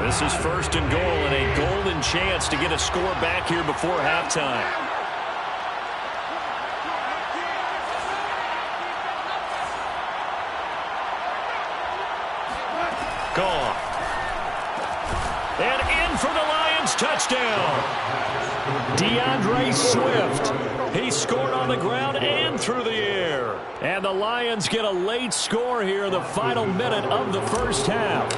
This is first and goal and a golden chance to get a score back here before halftime. Gone. And in for the Lions touchdown. DeAndre Swift. He scored on the ground and through the air. And the Lions get a late score here in the final minute of the first half.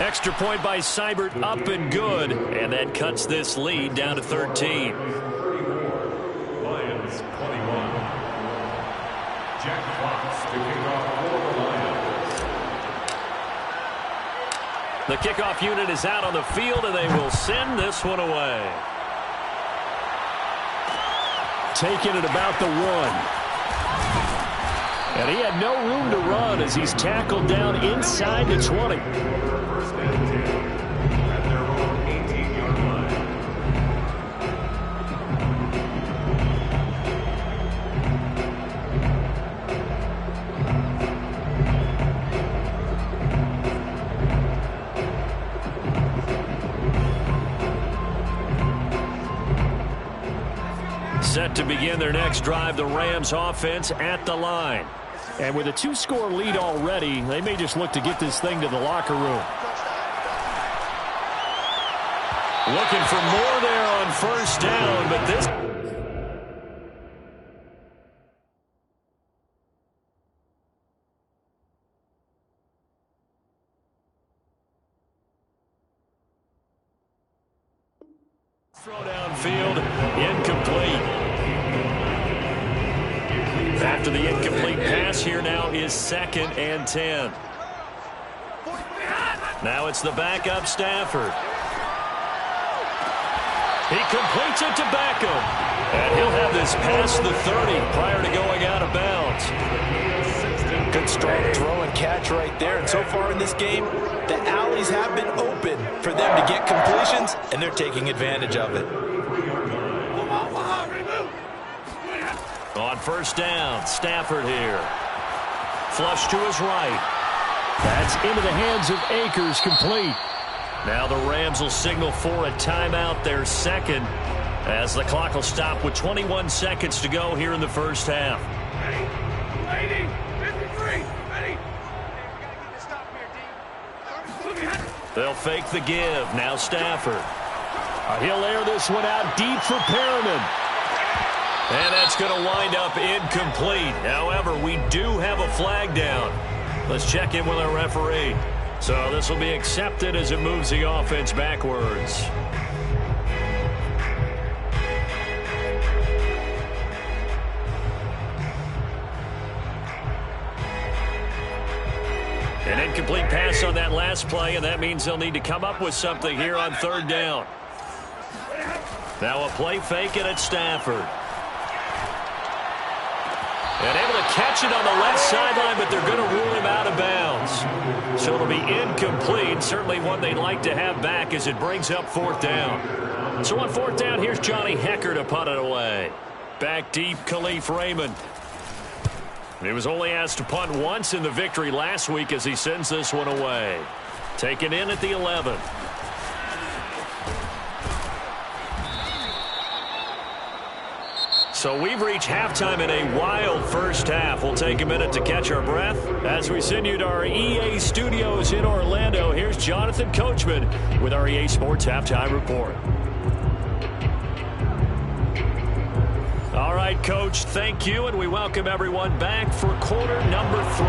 Extra point by Seibert, up and good. And that cuts this lead down to 13. Lions 21. Jack Fox to kick off for the Lions. The kickoff unit is out on the field, and they will send this one away. Taking it about the 1. And he had no room to run as he's tackled down inside the 20. First and 10 at their own 18-yard line. Set to begin their next drive, the Rams offense at the line. And with a 2-score lead already, they may just look to get this thing to the locker room. Looking for more there on first down, but this... throw downfield, incomplete. After the incomplete pass, here now is 2nd and 10. Now it's the backup Stafford. He completes it to Beckham. And he'll have this past the 30 prior to going out of bounds. Good strong throw and catch right there. And so far in this game, the alleys have been open for them to get completions, and they're taking advantage of it. On first down, Stafford here. Flush to his right. That's into the hands of Akers, complete. Now the Rams will signal for a timeout, their second, as the clock will stop with 21 seconds to go here in the first half. Ready. 53. Ready. They'll fake the give. Now Stafford. He'll air this one out deep for Perriman. And that's going to wind up incomplete. However, we do have a flag down. Let's check in with our referee. So this will be accepted as it moves the offense backwards. An incomplete pass on that last play, and that means they'll need to come up with something here on third down. Now a play fake, and it's Stafford. And able to catch it on the left sideline, but they're going to rule him out of bounds. So it'll be incomplete. Certainly one they'd like to have back as it brings up fourth down. So on fourth down, here's Johnny Hekker to punt it away. Back deep, Khalif Raymond. He was only asked to punt once in the victory last week as he sends this one away. Taken in at the 11. So we've reached halftime in a wild first half. We'll take a minute to catch our breath as we send you to our EA studios in Orlando. Here's Jonathan Coachman with our EA Sports Halftime Report. All right, Coach, thank you, and we welcome everyone back for quarter number 3.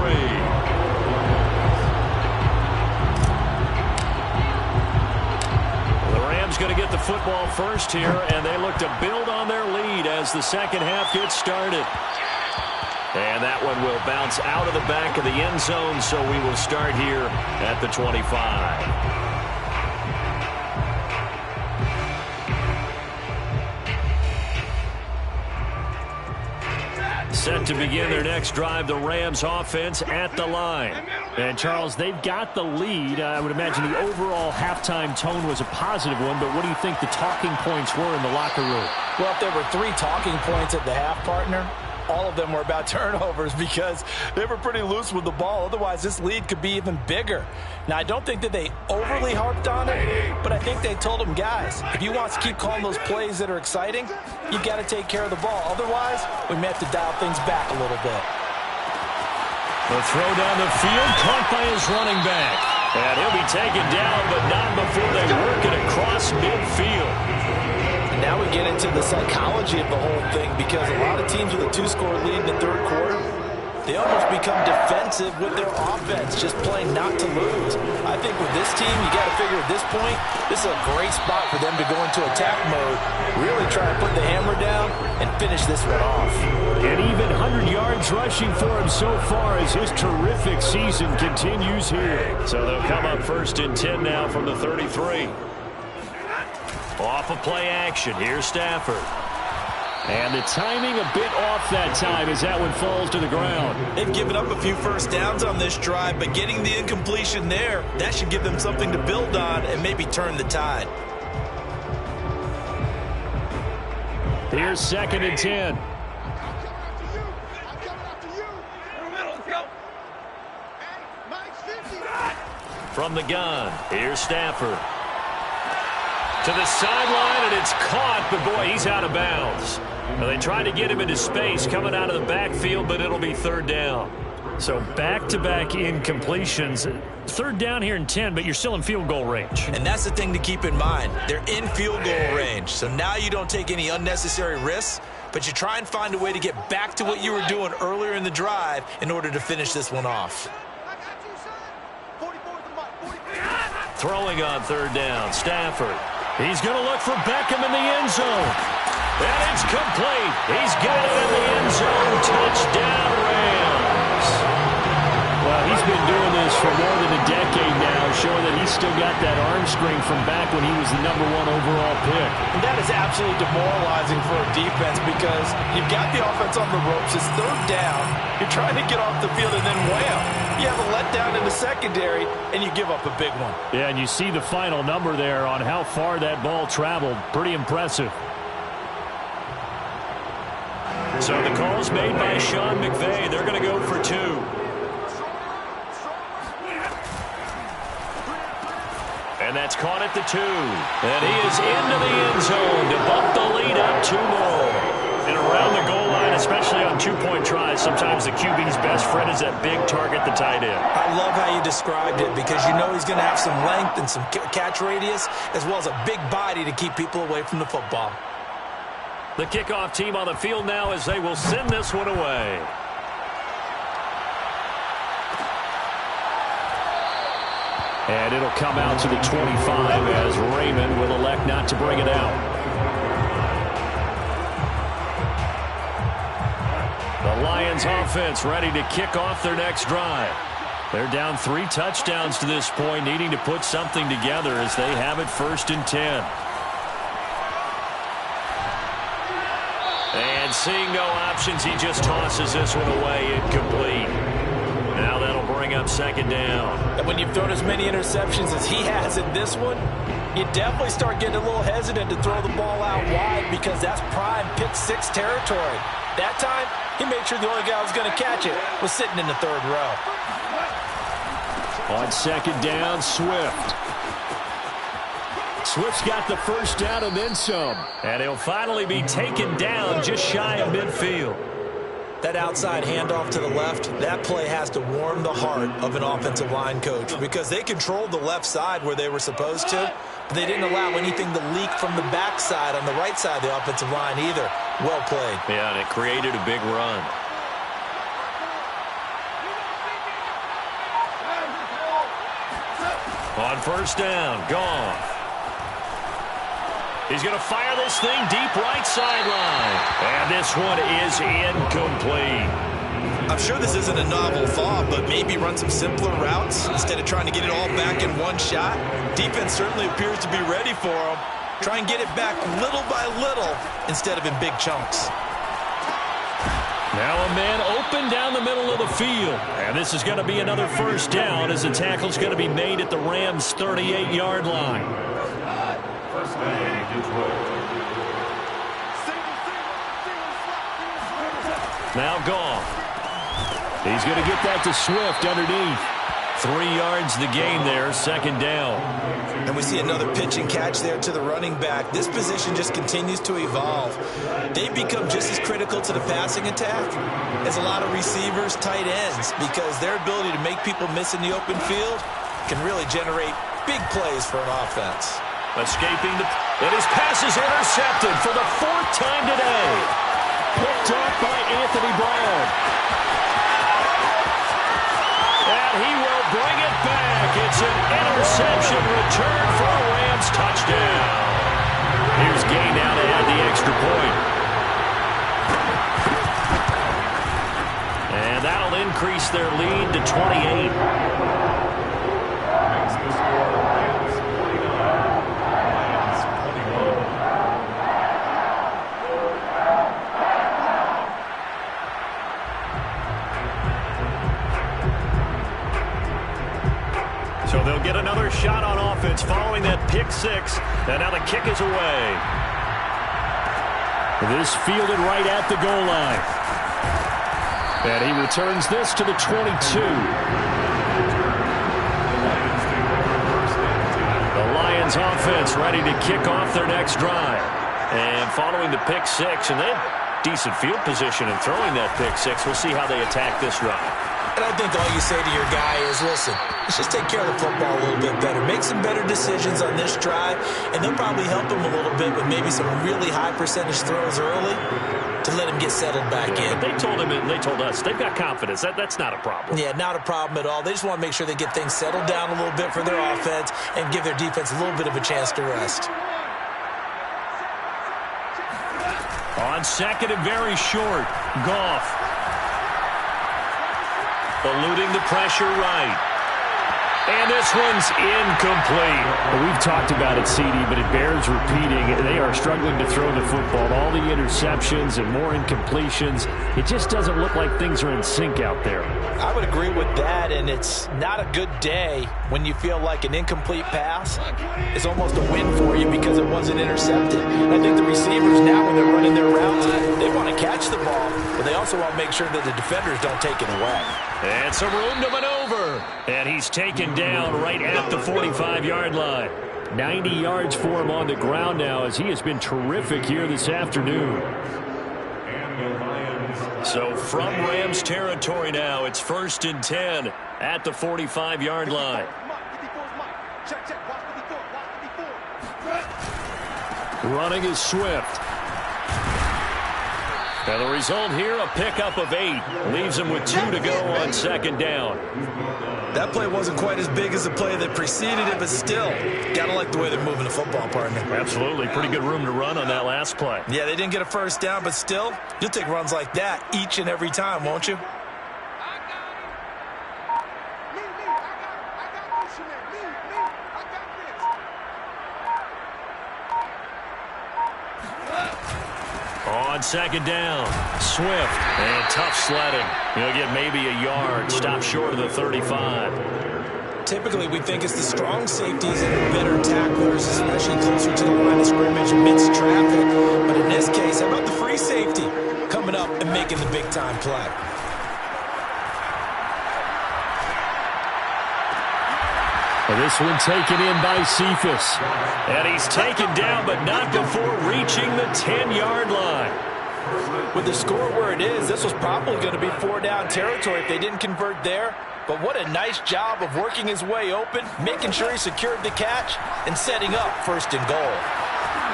Going to get the football first here, and they look to build on their lead as the second half gets started. And that one will bounce out of the back of the end zone, so we will start here at the 25. Set to begin their next drive, the Rams offense at the line. And, Charles, they've got the lead. I would imagine the overall halftime tone was a positive one, but what do you think the talking points were in the locker room? Well, if there were 3 talking points at the half, partner, all of them were about turnovers because they were pretty loose with the ball. Otherwise, this lead could be even bigger. Now, I don't think that they overly harped on it, but I think they told them, guys, if you want to keep calling those plays that are exciting, you've got to take care of the ball. Otherwise, we may have to dial things back a little bit. The throw down the field, caught by his running back. And he'll be taken down, but not before they work it across midfield. Now we get into the psychology of the whole thing, because a lot of teams with a 2-score lead in the third quarter, they almost become defensive with their offense, just playing not to lose. I think with this team, you got to figure at this point, this is a great spot for them to go into attack mode, really try to put the hammer down and finish this one off. And even 100 yards rushing for him so far as his terrific season continues here. So they'll come up 1st and 10 now from the 33. Off of play action. Here's Stafford. And the timing a bit off that time as that one falls to the ground. They've given up a few first downs on this drive, but getting the incompletion there, that should give them something to build on and maybe turn the tide. Here's 2nd and 10. From the gun, here's Stafford. To the sideline, and it's caught, but boy, he's out of bounds. Well, they tried to get him into space coming out of the backfield, but it'll be 3rd down. So back-to-back incompletions. 3rd down here in 10, but you're still in field goal range. And that's the thing to keep in mind. They're in field goal range. So now you don't take any unnecessary risks, but you try and find a way to get back to what you were doing earlier in the drive in order to finish this one off. Throwing on 3rd down, Stafford. He's going to look for Beckham in the end zone. And it's complete. He's got it in the end zone. Touchdown, Rams. Well, he's been doing this for more than a decade now, showing that he's still got that arm strength from back when he was the #1 overall pick. And that is absolutely demoralizing for a defense because you've got the offense on the ropes. It's 3rd down. You're trying to get off the field, and then wham, you have a letdown in the secondary, and you give up a big one. Yeah, and you see the final number there on how far that ball traveled. Pretty impressive. So the call's made by Sean McVay. They're going to go for 2. And that's caught at the 2. And he is into the end zone to bump the lead up 2 more. And around the goal line, especially on 2-point tries, sometimes the QB's best friend is that big target, the tight end. I love how you described it because you know he's going to have some length and some catch radius as well as a big body to keep people away from the football. The kickoff team on the field now as they will send this one away. And it'll come out to the 25 as Raymond will elect not to bring it out. The Lions offense ready to kick off their next drive. They're down 3 touchdowns to this point, needing to put something together as they have it 1st and 10. And seeing no options, he just tosses this one away, incomplete. Now that'll bring up 2nd down. And when you've thrown as many interceptions as he has in this one, you definitely start getting a little hesitant to throw the ball out wide because that's prime pick 6 territory. That time, he made sure the only guy who was going to catch it was sitting in the 3rd row. On 2nd down, Swift. Swift's got the 1st down and then some. And he'll finally be taken down just shy of midfield. That outside handoff to the left, that play has to warm the heart of an offensive line coach because they controlled the left side where they were supposed to, but they didn't allow anything to leak from the backside on the right side of the offensive line either. Well played. Yeah, and it created a big run. On 1st down, gone. He's going to fire this thing deep right sideline. And this one is incomplete. I'm sure this isn't a novel thought, but maybe run some simpler routes instead of trying to get it all back in one shot. Defense certainly appears to be ready for him. Try and get it back little by little instead of in big chunks. Now a man open down the middle of the field. And this is going to be another 1st down as the tackle's going to be made at the Rams' 38-yard line. First down, Detroit. Now Goff. He's going to get that to Swift underneath. 3 yards the gain there, second down. And we see another pitch and catch there to the running back. This position just continues to evolve. They become just as critical to the passing attack as a lot of receivers, tight ends, because their ability to make people miss in the open field can really generate big plays for an offense. Escaping and his pass is intercepted for the 4th time today. Picked off by Anthony Brown. And he will bring it back. It's an interception return for a Rams touchdown. Here's Gay now to add the extra point. And that'll increase their lead to 28. Makes the score Rams 49, Lions 21. So they'll get another shot on offense following that pick 6. And now the kick is away. This fielded right at the goal line. And he returns this to the 22. The Lions offense ready to kick off their next drive. And following the pick 6, and they have decent field position in throwing that pick 6. We'll see how they attack this drive. And I think all you say to your guy is, listen, let's just take care of the football a little bit better. Make some better decisions on this drive, and they'll probably help him a little bit with maybe some really high percentage throws early to let him get settled back in. But they told him and they told us they've got confidence. That's not a problem. Yeah, not a problem at all. They just want to make sure they get things settled down a little bit for their offense and give their defense a little bit of a chance to rest. On second and very short, Goff. Eluding the pressure right. And this one's incomplete. Well, we've talked about it, CD, but it bears repeating. They are struggling to throw the football. All the interceptions and more incompletions. It just doesn't look like things are in sync out there. I would agree with that, and it's not a good day when you feel like an incomplete pass is almost a win for you because it wasn't intercepted. And I think the receivers now, when they're running their routes, they want to catch the ball, but they also want to make sure that the defenders don't take it away. And some room to maneuver. And he's taken down right at the 45-yard line. 90 yards for him on the ground now as he has been terrific here this afternoon. And the Lions. So from Rams territory now, it's 1st and 10 at the 45-yard line. Running is Swift. And the result here, a pickup of 8. Leaves him with 2 to go on second down. That play wasn't quite as big as the play that preceded it, but still, gotta like the way they're moving the football, partner. Absolutely. Pretty good room to run on that last play. Yeah, they didn't get a first down, but still, you'll take runs like that each and every time, won't you? On second down, Swift, and tough sledding. He'll get maybe a yard, stop short of the 35. Typically, we think it's the strong safeties and the better tacklers, especially closer to the line of scrimmage amidst traffic. But in this case, how about the free safety coming up and making the big-time play? This one taken in by Cephas. And he's taken down, but not before reaching the 10-yard line. With the score where it is, this was probably going to be 4-down territory if they didn't convert there. But what a nice job of working his way open, making sure he secured the catch, and setting up 1st and goal.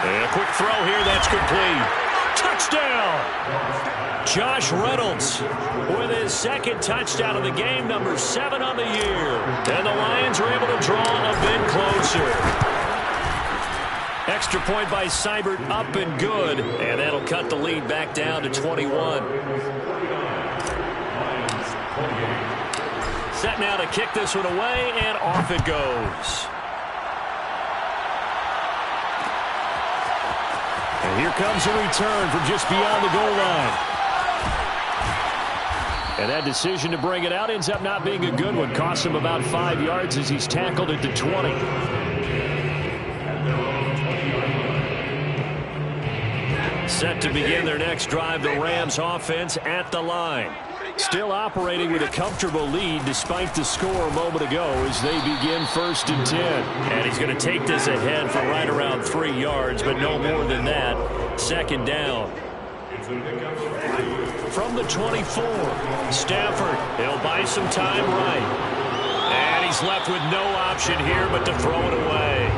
And a quick throw here, that's complete. Touchdown! Josh Reynolds with his 2nd touchdown of the game, number 7 on the year. And the Lions are able to draw a bit closer. Extra point by Seibert, up and good. And that'll cut the lead back down to 21. Set now to kick this one away, and off it goes. And here comes a return from just beyond the goal line. And that decision to bring it out ends up not being a good one. Costs him about 5 yards as he's tackled at the 20. Set to begin their next drive, the Rams offense at the line. Still operating with a comfortable lead despite the score a moment ago as they begin 1st and 10. And he's going to take this ahead for right around 3 yards, but no more than that. 2nd down. From the 24, Stafford, he'll buy some time right. And he's left with no option here but to throw it away.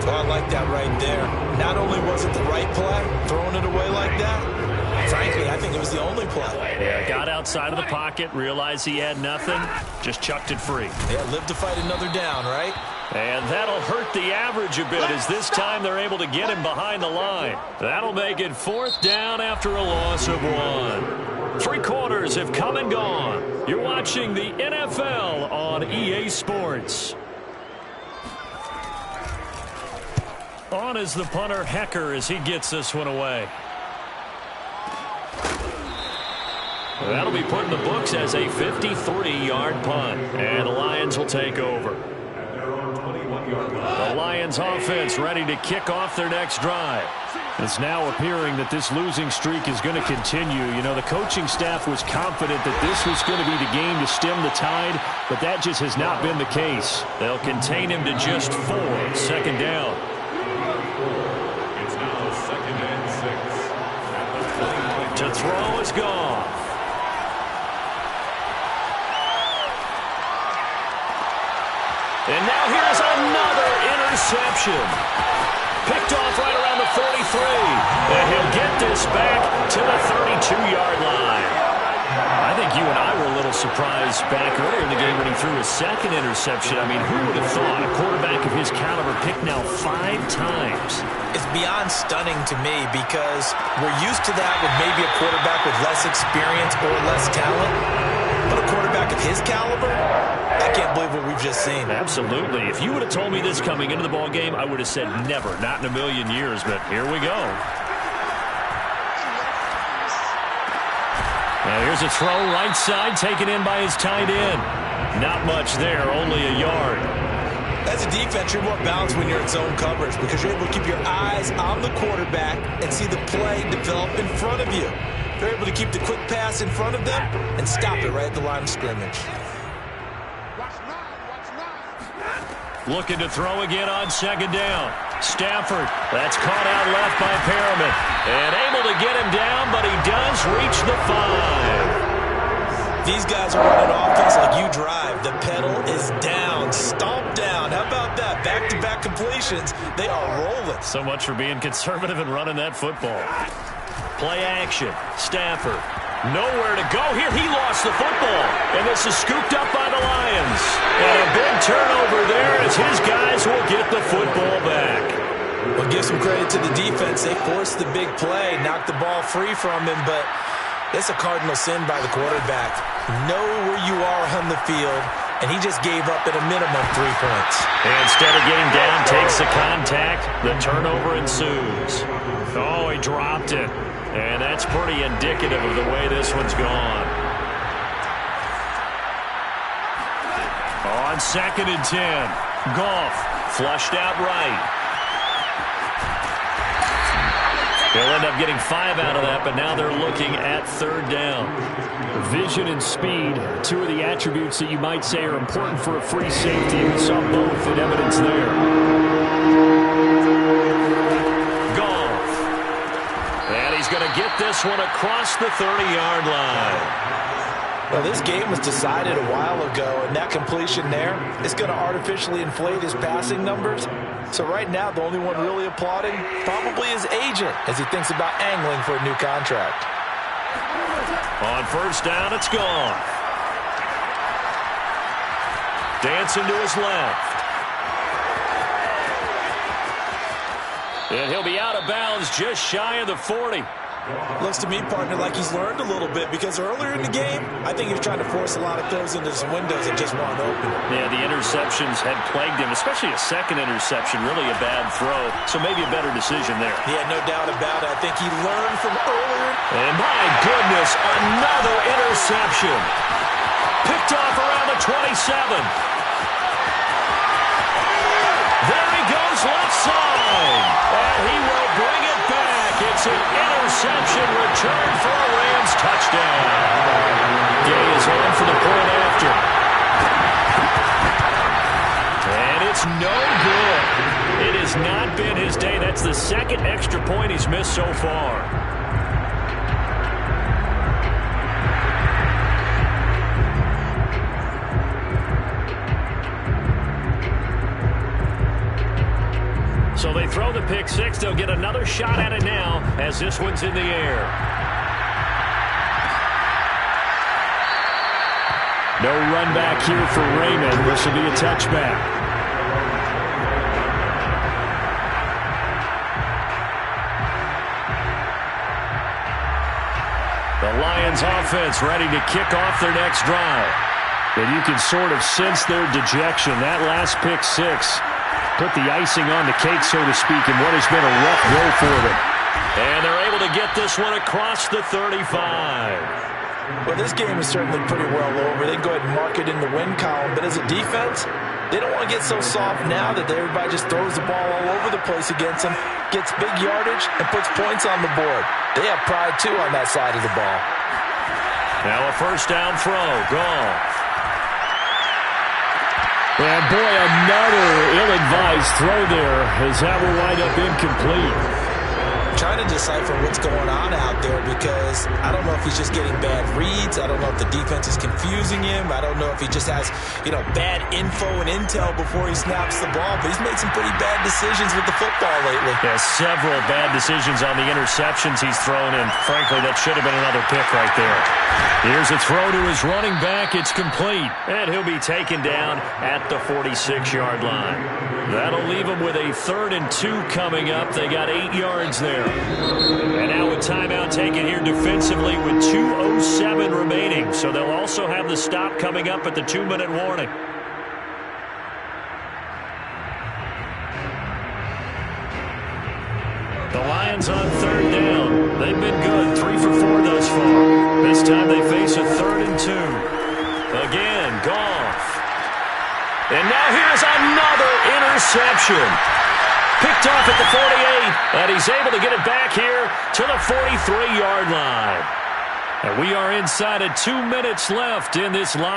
Oh, I like that right there. Not only was it the right play, throwing it away like that, frankly, I think it was the only play. Yeah, got outside of the pocket, realized he had nothing, just chucked it free. Yeah, live to fight another down, right? And that'll hurt the average a bit as this time they're able to get him behind the line. That'll make it 4th down after a loss of 1. 3 quarters have come and gone. You're watching the NFL on EA Sports. On is the punter, Hecker, as he gets this one away. That'll be put in the books as a 53-yard punt. And the Lions will take over. The Lions offense ready to kick off their next drive. It's now appearing that this losing streak is going to continue. You know, the coaching staff was confident that this was going to be the game to stem the tide, but that just has not been the case. They'll contain him to just 4. 2nd down. It's now 2nd and 6. To throw is gone. And now here's another interception. Picked off right around the 43. And he'll get this back to the 32-yard line. I think you and I were a little surprised back earlier in the game when he threw his 2nd interception. I mean, who would have thought a quarterback of his caliber picked now 5 times? It's beyond stunning to me because we're used to that with maybe a quarterback with less experience or less talent. But a quarterback of his caliber, I can't believe what we've just seen. Absolutely. If you would have told me this coming into the ball game, I would have said never, not in a million years. But here we go. Now here's a throw right side taken in by his tight end. Not much there, only a yard. As a defense, you're more balanced when you're in zone coverage because you're able to keep your eyes on the quarterback and see the play develop in front of you. They're able to keep the quick pass in front of them and stop it right at the line of scrimmage. Looking to throw again on 2nd down. Stafford, that's caught out left by Perriman. And able to get him down, but he does reach the 5. These guys are running offense like you drive. The pedal is down, stomp down. How about that? Back-to-back completions. They are rolling. So much for being conservative and running that football. Play action. Stafford. Nowhere to go here. He lost the football. And this is scooped up by the Lions. And a big turnover there as his guys will get the football back. Well, give some credit to the defense. They forced the big play, knocked the ball free from him, but it's a cardinal sin by the quarterback. Know where you are on the field, and he just gave up at a minimum 3 points. And instead of getting down, takes the contact. The turnover ensues. Oh, he dropped it. And that's pretty indicative of the way this one's gone. On 2nd and 10. Goff flushed out right. They'll end up getting 5 out of that, but now they're looking at 3rd down. Vision and speed, 2 of the attributes that you might say are important for a free safety. We saw both in evidence there. Goff. And he's going to get this one across the 30-yard line. Well, this game was decided a while ago, and that completion there is going to artificially inflate his passing numbers. So right now, the only one really applauding probably his agent as he thinks about angling for a new contract. On 1st down, it's gone. Dancing to his left. And he'll be out of bounds just shy of the 40. Looks to me, partner, like he's learned a little bit because earlier in the game, I think he was trying to force a lot of throws into some windows that just weren't open. Yeah, the interceptions had plagued him, especially a 2nd interception, really a bad throw. So maybe a better decision there. Yeah, no doubt about it. I think he learned from earlier. And my goodness, another interception. Picked off around the 27. There he goes left side. And he will bring it back back. It's an interception return for a Rams touchdown. Gay is on for the point after. And it's no good. It has not been his day. That's the second extra point he's missed so far. So they throw the pick six. They'll get another shot at it now as this one's in the air. No run back here for Raymond. This will be a touchback. The Lions offense ready to kick off their next drive. And you can sort of sense their dejection. That last pick six put the icing on the cake, so to speak, in what has been a rough go for them. And they're able to get this one across the 35. Well, this game is certainly pretty well over. They can go ahead and mark it in the win column. But as a defense, they don't want to get so soft now that everybody just throws the ball all over the place against them, gets big yardage, and puts points on the board. They have pride, too, on that side of the ball. Now a first down throw. Goff. And boy, another ill-advised throw there as that will wind up incomplete. Trying to decipher what's going on out there because I don't know if he's just getting bad reads. I don't know if the defense is confusing him. I don't know if he just has, bad info and intel before he snaps the ball. But he's made some pretty bad decisions with the football lately. Yeah, several bad decisions on the interceptions he's thrown, and frankly, that should have been another pick right there. Here's a throw to his running back. It's complete, and he'll be taken down at the 46-yard line. That'll leave him with a 3rd and 2 coming up. They got 8 yards there. And now a timeout taken here defensively with 2:07 remaining. So they'll also have the stop coming up at the 2-minute warning. The Lions on 3rd down. They've been good, 3 for 4 thus far. This time they face a 3rd and 2. Again, Goff. And now here's another interception. Picked off at the 48, and he's able to get it back here to the 43-yard line. And we are inside of 2 minutes left in this line.